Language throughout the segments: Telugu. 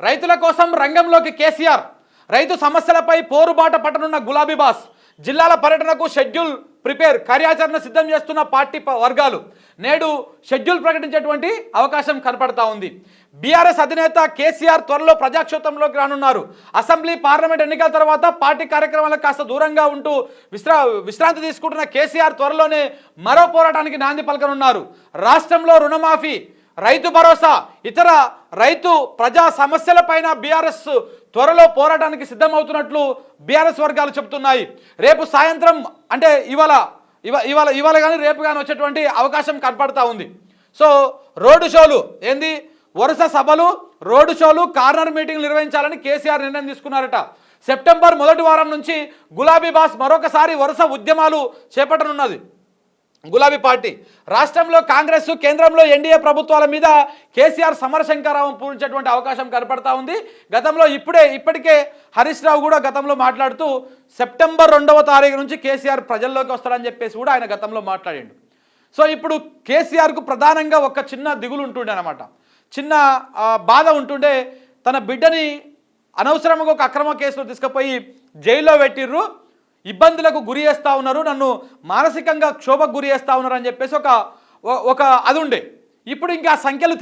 రైతుల కోసం రంగంలోకి కేసీఆర్. రైతు సమస్యలపై పోరుబాట పట్టనున్న గులాబీ బాస్. జిల్లాల పర్యటనకు షెడ్యూల్ ప్రిపేర్. కార్యాచరణ సిద్ధం చేస్తున్న పార్టీ వర్గాలు. నేడు షెడ్యూల్ ప్రకటించేటువంటి అవకాశం కనపడతా ఉంది. బీఆర్ఎస్ అధినేత కేసీఆర్ త్వరలో ప్రజాక్షేత్రంలోకి రానున్నారు. అసెంబ్లీ పార్లమెంట్ ఎన్నికల తర్వాత పార్టీ కార్యక్రమాలకు కాస్త దూరంగా ఉంటూ విశ్రాంతి తీసుకుంటున్న కేసీఆర్ త్వరలోనే మరో పోరాటానికి నాంది పలకనున్నారు. రాష్ట్రంలో రుణమాఫీ, రైతు భరోసా, ఇతర రైతు ప్రజా సమస్యలపైన బీఆర్ఎస్ త్వరలో పోరాటానికి సిద్ధమవుతున్నట్లు బీఆర్ఎస్ వర్గాలు చెబుతున్నాయి. రేపు సాయంత్రం అంటే ఇవాళ కానీ రేపు కానీ వచ్చేటువంటి అవకాశం కనపడతా ఉంది. సో రోడ్డు షోలు ఏంది, వరుస సభలు, రోడ్డు షోలు, కార్నర్ మీటింగ్లు నిర్వహించాలని కేసీఆర్ నిర్ణయం తీసుకున్నారట. సెప్టెంబర్ మొదటి వారం నుంచి గులాబీ బాస్ మరొకసారి వరుస ఉద్యమాలు చేపట్టనున్నది. గులాబీ పార్టీ రాష్ట్రంలో కాంగ్రెస్, కేంద్రంలో ఎన్డీఏ ప్రభుత్వాల మీద కేసీఆర్ సమరశంకారావం పూరించేటువంటి అవకాశం కనపడతా ఉంది. గతంలో ఇప్పటికే హరీష్ రావు కూడా గతంలో మాట్లాడుతూ సెప్టెంబర్ 2వ తారీఖు నుంచి కేసీఆర్ ప్రజల్లోకి వస్తారని చెప్పేసి కూడా ఆయన గతంలో మాట్లాడిండు. సో ఇప్పుడు కేసీఆర్కు ప్రధానంగా ఒక చిన్న దిగులు ఉంటుండే అనమాట, చిన్న బాధ ఉంటుండే. తన బిడ్డని అనవసరంగా ఒక అక్రమ కేసులో తీసుకుపోయి జైల్లో పెట్టిర్రు, ఇబ్బందులకు గురి చేస్తూ ఉన్నారు, నన్ను మానసికంగా క్షోభకు గురి చేస్తూ ఉన్నారు అని చెప్పేసి ఒక అది ఉండే. ఇప్పుడు ఇంకా ఆ సంఖ్యలు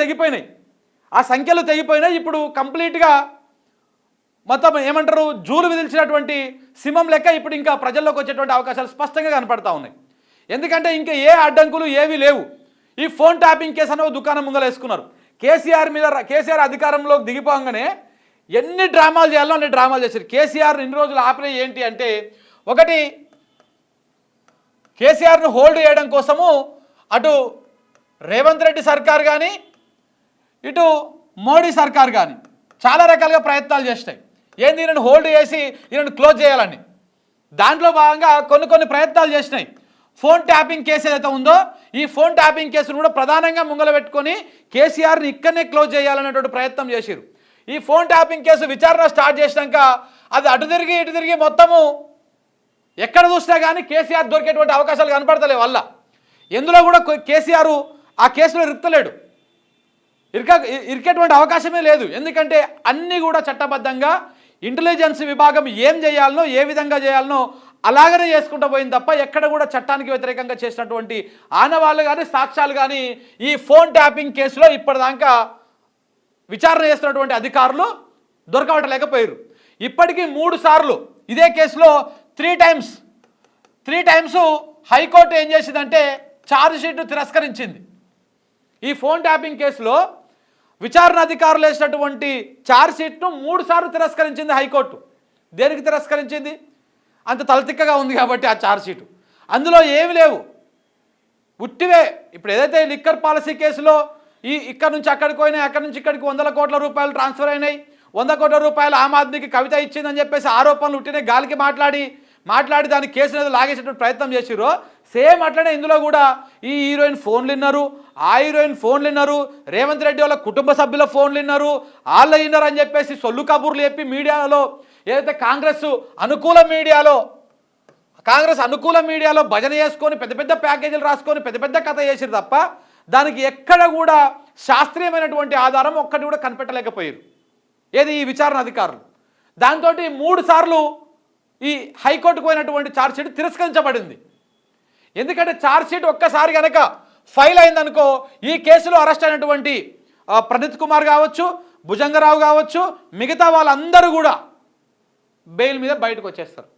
తెగిపోయినాయి. ఇప్పుడు కంప్లీట్గా మొత్తం ఏమంటారు, జూలు విదిల్చినటువంటి సింహం లెక్క ఇప్పుడు ఇంకా ప్రజల్లోకి వచ్చేటువంటి అవకాశాలు స్పష్టంగా కనపడతా ఉన్నాయి. ఎందుకంటే ఇంకా ఏ అడ్డంకులు ఏవి లేవు. ఈ ఫోన్ ట్యాపింగ్ కేసు అనే దుకాణం ముంగల వేసుకున్నారు. కేసీఆర్ అధికారంలోకి దిగిపోగానే ఎన్ని డ్రామాలు చేయాలో అన్ని డ్రామాలు చేశారు. కేసీఆర్ ఇన్ని రోజులు ఆపరే ఏంటి అంటే, ఒకటి కేసీఆర్ను హోల్డ్ చేయడం కోసము అటు రేవంత్ రెడ్డి సర్కార్ కానీ ఇటు మోడీ సర్కార్ కానీ చాలా రకాలుగా ప్రయత్నాలు చేస్తాయి. ఏంది, ఈయనను హోల్డ్ చేసి ఈయనను క్లోజ్ చేయాలని. దాంట్లో భాగంగా కొన్ని ప్రయత్నాలు చేసినాయి. ఫోన్ ట్యాపింగ్ కేసు ఏదైతే ఉందో ఈ ఫోన్ ట్యాపింగ్ కేసును కూడా ప్రధానంగా ముంగల పెట్టుకొని కేసీఆర్ని ఇక్కడనే క్లోజ్ చేయాలనేటువంటి ప్రయత్నం చేశారు. ఈ ఫోన్ ట్యాపింగ్ కేసు విచారణ స్టార్ట్ చేసినాక అది అటు తిరిగి మొత్తము ఎక్కడ చూసినా కానీ కేసీఆర్ దొరికేటువంటి అవకాశాలు కనపడతలే. వల్ల ఎందులో కూడా కేసీఆర్ ఆ కేసులో ఇరికేటువంటి అవకాశమే లేదు. ఎందుకంటే అన్నీ కూడా చట్టబద్ధంగా ఇంటెలిజెన్స్ విభాగం ఏం చేయాలనో, ఏ విధంగా చేయాలనో అలాగనే చేసుకుంటూ పోయింది తప్ప ఎక్కడ కూడా చట్టానికి వ్యతిరేకంగా చేసినటువంటి ఆనవాళ్ళు కానీ సాక్ష్యాలు కానీ ఈ ఫోన్ ట్యాపింగ్ కేసులో ఇప్పటిదాకా విచారణ చేస్తున్నటువంటి అధికారులు దొరకబట్టలేకపోయారు. ఇప్పటికీ 3 సార్లు ఇదే కేసులో 3 టైమ్స్ హైకోర్టు ఏం చేసిందంటే ఛార్జ్ షీట్ తిరస్కరించింది. ఈ ఫోన్ ట్యాపింగ్ కేసులో విచారణ అధికారులు వేసినటువంటి ఛార్జ్ షీట్ను 3 సార్లు తిరస్కరించింది హైకోర్టు. దేనికి తిరస్కరించింది? అంత తలతిక్కగా ఉంది కాబట్టి ఆ ఛార్జ్ షీటు. అందులో ఏమి లేవు, ఉట్టివే. ఇప్పుడు ఏదైతే లిక్కర్ పాలసీ కేసులో ఇక్కడ నుంచి అక్కడికి పోయినాయి, అక్కడి నుంచి ఇక్కడికి 100 కోట్ల రూపాయలు ట్రాన్స్ఫర్ అయినాయి, 100 కోట్ల రూపాయలు ఆమ్ ఆద్మీకి కవిత ఇచ్చిందని చెప్పేసి ఆరోపణలు ఉట్టినే గాలికి మాట్లాడి దాని కేసు అనేది లాగేసేటువంటి ప్రయత్నం చేసిరో సేమ్ అట్లనే ఇందులో కూడా ఈ హీరోయిన్ ఫోన్లు విన్నారు, ఆ హీరోయిన్ ఫోన్లు విన్నారు, రేవంత్ రెడ్డి వాళ్ళ కుటుంబ సభ్యుల ఫోన్లు విన్నారు, వాళ్ళ విన్నారు అని చెప్పేసి సొల్లు కబుర్లు చెప్పి మీడియాలో ఏదైతే కాంగ్రెస్ అనుకూల మీడియాలో భజన చేసుకొని పెద్ద ప్యాకేజీలు రాసుకొని పెద్ద కథ చేసిరు తప్ప దానికి ఎక్కడ కూడా శాస్త్రీయమైనటువంటి ఆధారం ఒక్కటి కూడా కనిపెట్టలేకపోయారు. ఏది ఈ విచారణ అధికారులు. దాంతో 3 సార్లు ఈ హైకోర్టుకు పోయినటువంటి ఛార్జ్షీట్ తిరస్కరించబడింది. ఎందుకంటే ఛార్జ్షీట్ ఒక్కసారి కనుక ఫైల్ అయిందనుకో ఈ కేసులో అరెస్ట్ అయినటువంటి ప్రణీత్ కుమార్ కావచ్చు, భుజంగరావు కావచ్చు, మిగతా వాళ్ళందరూ కూడా బెయిల్ మీద బయటకు వచ్చేస్తారు.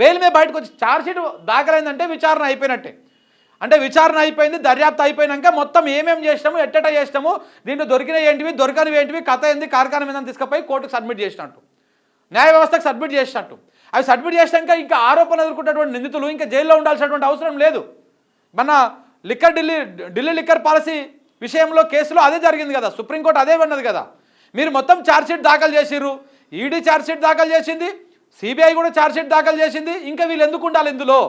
బెయిల్ మీద బయటకు వచ్చి ఛార్జ్షీట్ దాఖలైందంటే విచారణ అయిపోయినట్టే. అంటే విచారణ అయిపోయింది, దర్యాప్తు అయిపోయినాక మొత్తం ఏమేమి చేసినాము, ఎట్టట చేసినాము, దీంట్లో దొరికినవి ఏంటివి, దొరకనివి ఏంటివి, కథ ఏంది, కార్ఖాన మీద తీసుకుపోయి కోర్టుకు సబ్మిట్ చేసినట్టు, న్యాయ వ్యవస్థకు సబ్మిట్ చేసినట్టు. అవి సబ్మిట్ చేసినాక ఇంకా ఆరోపణలు ఎదుర్కొన్నటువంటి నిందితులు ఇంకా జైల్లో ఉండాల్సినటువంటి అవసరం లేదు. మన ఢిల్లీ లిక్కర్ పాలసీ విషయంలో కేసులో అదే జరిగింది కదా, సుప్రీంకోర్టు అదే అన్నది కదా. మీరు మొత్తం ఛార్జ్షీట్ దాఖలు చేసిర్రు, ఈడీ ఛార్జ్షీట్ దాఖలు చేసింది, సిబిఐ కూడా ఛార్జ్షీట్ దాఖలు చేసింది. ఇంకా వీళ్ళు ఎందుకు ఉండాలి ఇందులో?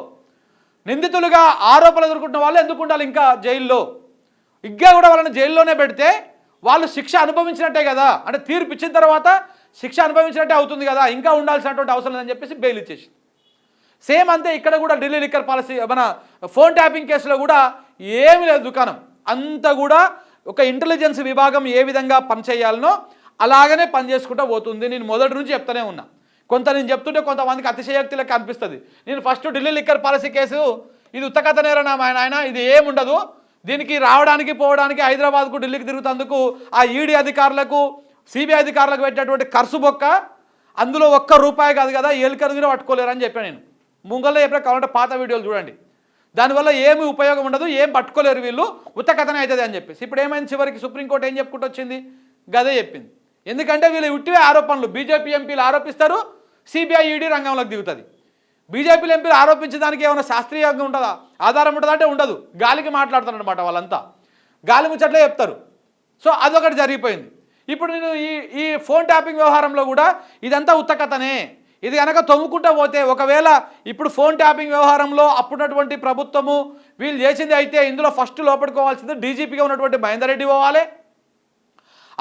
నిందితులుగా ఆరోపణలు ఎదుర్కొంటున్న వాళ్ళు ఎందుకు ఉండాలి ఇంకా జైల్లో? ఇంకా కూడా వాళ్ళని జైల్లోనే పెడితే వాళ్ళు శిక్ష అనుభవించినట్టే కదా, అంటే తీర్పు ఇచ్చిన తర్వాత శిక్ష అనుభవించినట్టే అవుతుంది కదా, ఇంకా ఉండాల్సినటువంటి అవసరం లేదని చెప్పేసి బెయిల్ ఇచ్చేసింది. సేమ్ అంతే ఇక్కడ కూడా ఢిల్లీ లిక్కర్ పాలసీ మన ఫోన్ ట్యాపింగ్ కేసులో కూడా ఏమీ లేదు దుకాణం. అంతా కూడా ఒక ఇంటెలిజెన్స్ విభాగం ఏ విధంగా పనిచేయాలనో అలాగనే పని చేసుకుంటూ పోతుంది. నేను మొదటి నుంచి చెప్తూనే ఉన్నా. నేను చెప్తుంటే కొంతమందికి అతిశయోక్తిలకు అనిపిస్తుంది. నేను first Delhi liquor policy case ఇది ఉత్తకథ నేరనా ఆయన, ఇది ఏముండదు, దీనికి రావడానికి పోవడానికి హైదరాబాద్కు ఢిల్లీకి తిరుగుతందుకు ఆ ఈడీ అధికారులకు సిబిఐ అధికారులకు పెట్టినటువంటి ఖర్చు బొక్క, అందులో ₹1 కాదు కదా, ఏలికను కూడా పట్టుకోలేరని చెప్పాను నేను. ముంగల్లో ఎప్పుడైనా కావాలంటే పాత వీడియోలు చూడండి. దానివల్ల ఏమి ఉపయోగం ఉండదు, ఏం పట్టుకోలేరు వీళ్ళు, ఉత్తకథనే అవుతుంది అని చెప్పేసి. ఇప్పుడు ఏమైంది, చివరికి సుప్రీంకోర్టు ఏం చెప్పుకుంటూ వచ్చింది, గదే చెప్పింది. ఎందుకంటే వీళ్ళు ఉట్టివే ఆరోపణలు, బీజేపీ ఎంపీలు ఆరోపిస్తారు, సిబిఐ ఈడీ రంగంలోకి దిగుతుంది. బీజేపీ ఎంపీలు ఆరోపించడానికి ఏమైనా శాస్త్రీయంగా ఉంటుందా, ఆధారం ఉంటుందా అంటే ఉండదు. గాలికి మాట్లాడుతారనమాట వాళ్ళంతా, గాలి ముచ్చట్లే చెప్తారు. సో అదొకటి జరిగిపోయింది. ఇప్పుడు నేను ఈ ఫోన్ ట్యాపింగ్ వ్యవహారంలో కూడా ఇదంతా ఉత్తకథనే. ఇది కనుక తొమ్ముకుంటూ పోతే, ఒకవేళ ఇప్పుడు ఫోన్ ట్యాపింగ్ వ్యవహారంలో అప్పుడున్నటువంటి ప్రభుత్వము వీళ్ళు చేసింది అయితే, ఇందులో ఫస్ట్ లోపడుకోవాల్సింది డీజీపీగా ఉన్నటువంటి మహేందర్ రెడ్డి పోవాలి,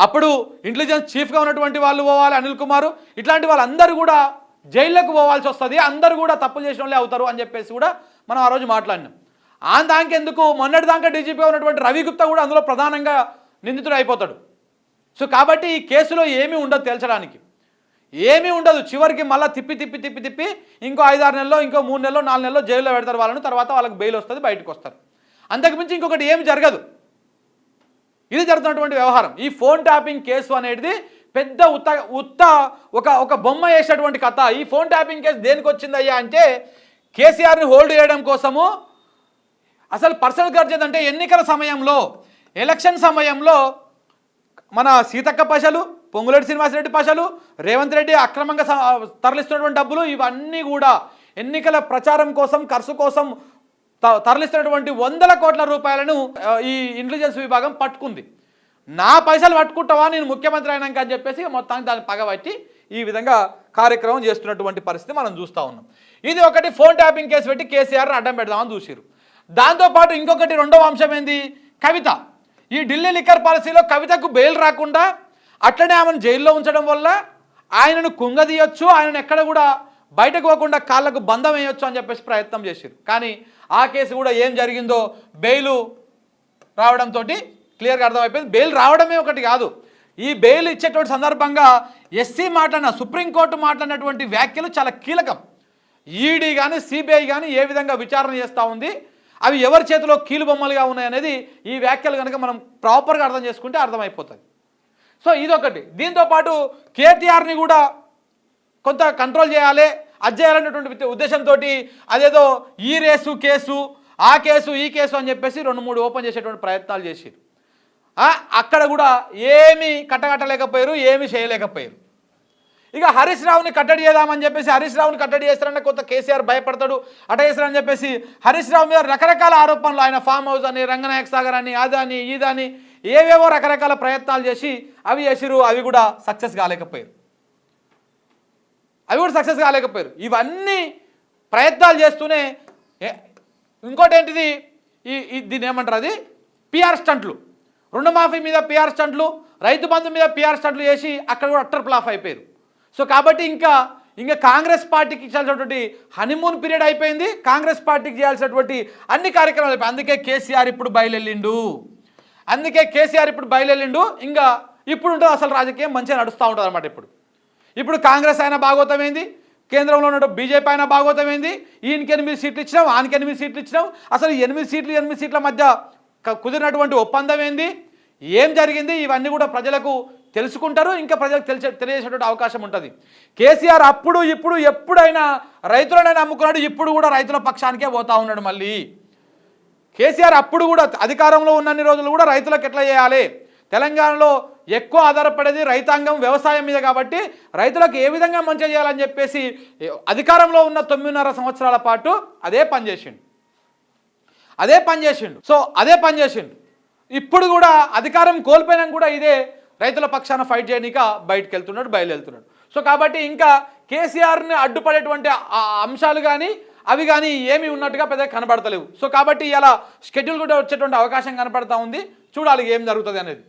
అప్పుడు ఇంటెలిజెన్స్ చీఫ్గా ఉన్నటువంటి వాళ్ళు పోవాలి, అనిల్ కుమార్, ఇట్లాంటి వాళ్ళందరూ కూడా జైల్లోకి పోవాల్సి వస్తుంది, అందరూ కూడా తప్పులు చేసిన వాళ్ళే అవుతారు అని చెప్పేసి కూడా మనం ఆ రోజు మాట్లాడినాం. దానికి ఎందుకు, మొన్నటి దాకా డీజీపీగా ఉన్నటువంటి రవి గుప్తా కూడా అందులో ప్రధానంగా నిందితుడు అయిపోతాడు. సో కాబట్టి ఈ కేసులో ఏమీ ఉండదు, తేల్చడానికి ఏమీ ఉండదు. చివరికి మళ్ళీ తిప్పి ఇంకో 5-6 నెలల్లో, ఇంకో 3 నెలల్లో, 4 నెలల్లో జైల్లో పెడతారు వాళ్ళని. తర్వాత వాళ్ళకి బెయిల్ వస్తుంది, బయటకు వస్తారు. అంతకుమించి ఇంకొకటి ఏమి జరగదు. ఇది జరుగుతున్నటువంటి వ్యవహారం. ఈ ఫోన్ ట్యాపింగ్ కేసు అనేది పెద్ద ఒక బొమ్మ వేసేటువంటి కథ. ఈ ఫోన్ ట్యాపింగ్ కేసు దేనికి వచ్చిందయ్యా అంటే, కేసీఆర్ని హోల్డ్ చేయడం కోసము. అసలు పర్సనల్ గ్రడ్జ్ అంటే ఎన్నికల సమయంలో, ఎలక్షన్ సమయంలో మన సీతక్క పశలు, పొంగులేటి శ్రీనివాసరెడ్డి పశలు, రేవంత్ రెడ్డి అక్రమంగా తరలిస్తున్నటువంటి డబ్బులు, ఇవన్నీ కూడా ఎన్నికల ప్రచారం కోసం, ఖర్చు కోసం తరలిస్తున్నటువంటి ₹100 కోట్ల ఈ ఇంటెలిజెన్స్ విభాగం పట్టుకుంది. నా పైసలు పట్టుకుంటావా నేను ముఖ్యమంత్రి అయినాక అని చెప్పేసి మొత్తానికి దాన్ని పగబట్టి ఈ విధంగా కార్యక్రమం చేస్తున్నటువంటి పరిస్థితి మనం చూస్తూ ఉన్నాం. ఇది ఒకటి, ఫోన్ ట్యాపింగ్ కేసు పెట్టి కేసీఆర్ని అడ్డం పెడదామని చూసిరు. దాంతోపాటు ఇంకొకటి, రెండవ అంశం ఏంది, కవిత. ఈ ఢిల్లీ లిక్కర్ పాలసీలో కవితకు బెయిల్ రాకుండా అట్లనే ఆమెను జైల్లో ఉంచడం వల్ల ఆయనను కుంగదీయొచ్చు, ఆయనను ఎక్కడ కూడా బయటకు పోకుండా కాళ్ళకు బంధం వేయొచ్చు అని చెప్పేసి ప్రయత్నం చేశారు. కానీ ఆ కేసు కూడా ఏం జరిగిందో, బెయిల్ రావడంతో క్లియర్గా అర్థమైపోయింది. బెయిల్ రావడమే ఒకటి కాదు, ఈ బెయిల్ ఇచ్చేటువంటి సందర్భంగా ఎస్సీ మాట్లాడిన, సుప్రీంకోర్టు మాట్లాడినటువంటి వ్యాఖ్యలు చాలా కీలకం. ఈడీ కానీ సిబిఐ కానీ ఏ విధంగా విచారణ చేస్తూ ఉంది, అవి ఎవరి చేతిలో కీలుబొమ్మలుగా ఉన్నాయనేది ఈ వ్యాఖ్యలు కనుక మనం ప్రాపర్గా అర్థం చేసుకుంటే అర్థమైపోతుంది. సో ఇదొకటి. దీంతోపాటు కేటీఆర్ని కూడా కొంత కంట్రోల్ చేయాలి, అది చేయాలనేటువంటి ఉద్దేశంతో అదేదో ఈ రేసు కేసు, ఆ కేసు, ఈ కేసు అని చెప్పేసి 2-3 ఓపెన్ చేసేటువంటి ప్రయత్నాలు చేశారు. అక్కడ కూడా ఏమీ కట్టలేకపోయారు, ఏమీ చేయలేకపోయారు. ఇక హరీష్ రావుని కట్టడి చేద్దామని చెప్పేసి, హరీష్ రావుని కట్టడి చేస్తారన్న కొంత కేసీఆర్ భయపడతాడు, అట చేస్తారని చెప్పేసి హరీష్ రావు మీద రకరకాల ఆరోపణలు, ఆయన ఫామ్ హౌస్ అని, రంగనాయక సాగర్ అని, అదని ఇదని ఏవేవో రకరకాల ప్రయత్నాలు చేసి అవి చేసిరు, అవి కూడా సక్సెస్ కాలేకపోయారు. ఇవన్నీ ప్రయత్నాలు చేస్తూనే ఇంకోటి ఏంటిది, దీన్ని ఏమంటారు, అది పిఆర్ స్టంట్లు, రుణమాఫీ మీద పిఆర్ స్టంట్లు, రైతు బంధు మీద పిఆర్ స్టంట్లు చేసి అక్కడ కూడా అట్టర్ ఫ్లాప్ అయిపోయారు. సో కాబట్టి ఇంకా కాంగ్రెస్ పార్టీకి ఇచ్చాల్సినటువంటి హనీమూన్ పీరియడ్ అయిపోయింది, కాంగ్రెస్ పార్టీకి చేయాల్సినటువంటి అన్ని కార్యక్రమాలు అయిపోయి. అందుకే కేసీఆర్ ఇప్పుడు బయలుదేరిండు. ఇంకా ఇప్పుడు ఉంటుంది అసలు రాజకీయం మంచిగా నడుస్తూ ఉంటుంది అన్నమాట. ఇప్పుడు కాంగ్రెస్ అయినా భాగోతమైంది, కేంద్రంలో ఉన్న బీజేపీ అయినా భాగోతమైంది. ఈయనకి 8 సీట్లు ఇచ్చినాం, ఆయనకి 8 సీట్లు ఇచ్చినాం. అసలు 8 సీట్ల మధ్య కుదిరినటువంటి ఒప్పందం ఏంది, ఏం జరిగింది, ఇవన్నీ కూడా ప్రజలకు తెలుసుకుంటారు, ఇంకా ప్రజలకు తెలియజేసేటువంటి అవకాశం ఉంటుంది. కేసీఆర్ అప్పుడు ఇప్పుడు ఎప్పుడైనా రైతులనైనా నమ్ముకున్నాడు, ఇప్పుడు కూడా రైతుల పక్షానికే పోతా ఉన్నాడు. మళ్ళీ కేసీఆర్ అప్పుడు కూడా అధికారంలో ఉన్నన్ని రోజులు కూడా రైతులకు ఎట్లా చేయాలి, తెలంగాణలో ఎక్కువ ఆధారపడేది రైతాంగం, వ్యవసాయం మీద, కాబట్టి రైతులకు ఏ విధంగా మంచి చేయాలని చెప్పేసి అధికారంలో ఉన్న 9.5 సంవత్సరాల పాటు అదే పని చేసిండు. ఇప్పుడు కూడా అధికారం కోల్పోయినా కూడా ఇదే రైతుల పక్షాన ఫైట్ చేయనిక బయలుదేరుతున్నాడు. సో కాబట్టి ఇంకా కేసీఆర్ని అడ్డుపడేటువంటి అంశాలు కానీ అవి కానీ ఏమీ ఉన్నట్టుగా పెద్దగా కనబడతలేవు. సో కాబట్టి ఇలా షెడ్యూల్ కూడా వచ్చేటువంటి అవకాశం కనపడతా ఉంది. చూడాలి ఏం జరుగుతుంది అనేది.